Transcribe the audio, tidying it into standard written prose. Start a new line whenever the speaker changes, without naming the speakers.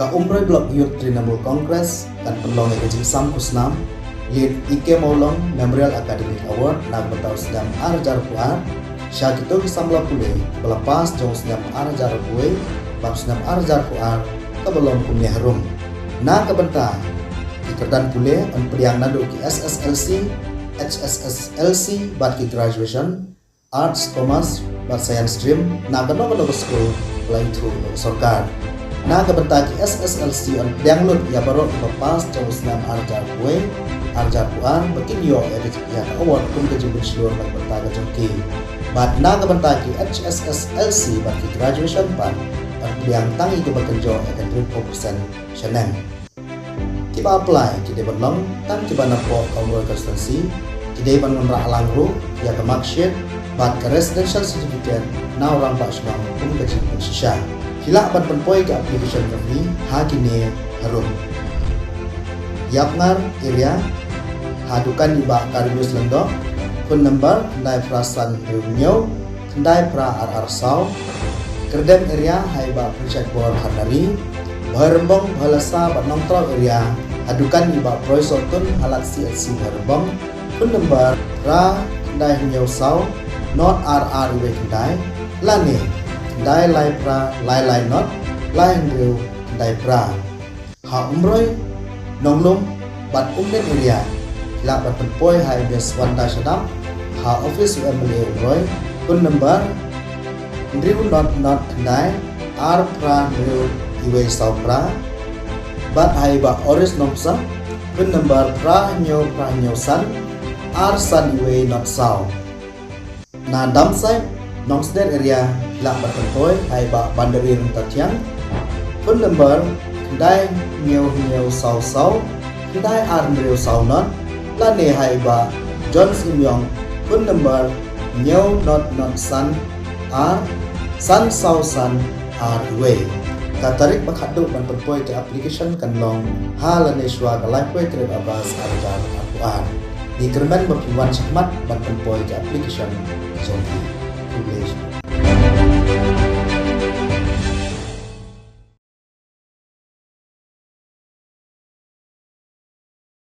Ka umroy blok youth Trinamool Congress kan penlong ke jingsam kusnam lead Ike Maulong Memorial Academic Award nag betaw sedam arjar puan sya kitu samla pule belapas jong sedam arjar puai bab sedam arjar puan kabelong kumnya harum na kabenta ikerdan pule on pediang nadu ki SSLC HSSLC bat ki graduation arts commerce bat science stream na kano school lain through sarkar na kabenta ki SSLC on pediang lut ya baru belapas jong sedam arjar puai arjar puan bakin yo ya award kum ke jibun seluruh nag benta jongki bat na kabenta ki HSSLC bat ki graduation pan yang tangi ke bekerja akan 24% senang. Kita apply kita benong tan kita napo kamu konstansi kita benong ralang ru ya ke maksud bat ke residential certificate na orang pak senang pun gaji pensisya. Hilak ban penpoi ke application kami hakini harum. Yapngar area hadukan iba karius lendo phone number ndai prasan reunyo ndai pra ar Kerdem area haiba project bor handari Barembong balasa banongtrol area adukan iba proisotun alat CLC Barembong phone number ra kendai nyosau not RR we kendai lane kendai lai pra lai not lai ndeu kendai pra ha umroy nonglum bat umden area la bat penpoi hai bias wanda sadam ha office umle umroy phone number Driu not kendai ar pra driu iwe sau pra bat hai ba oris nomsa phone number pra nyo san ar san iwe not sau na damsai nomsden area la batoi hai ba bandari rentatiang phone number kendai nyo sau kendai ar driu sau not la ne hai ba John Simyong phone number nyo not san ar san sau san way katarik makhadu ban perpoi ke application kan long halaneswa ka lifeway trip abas arjar akuan di kerman bapiwan sakmat ban perpoi ke application zonki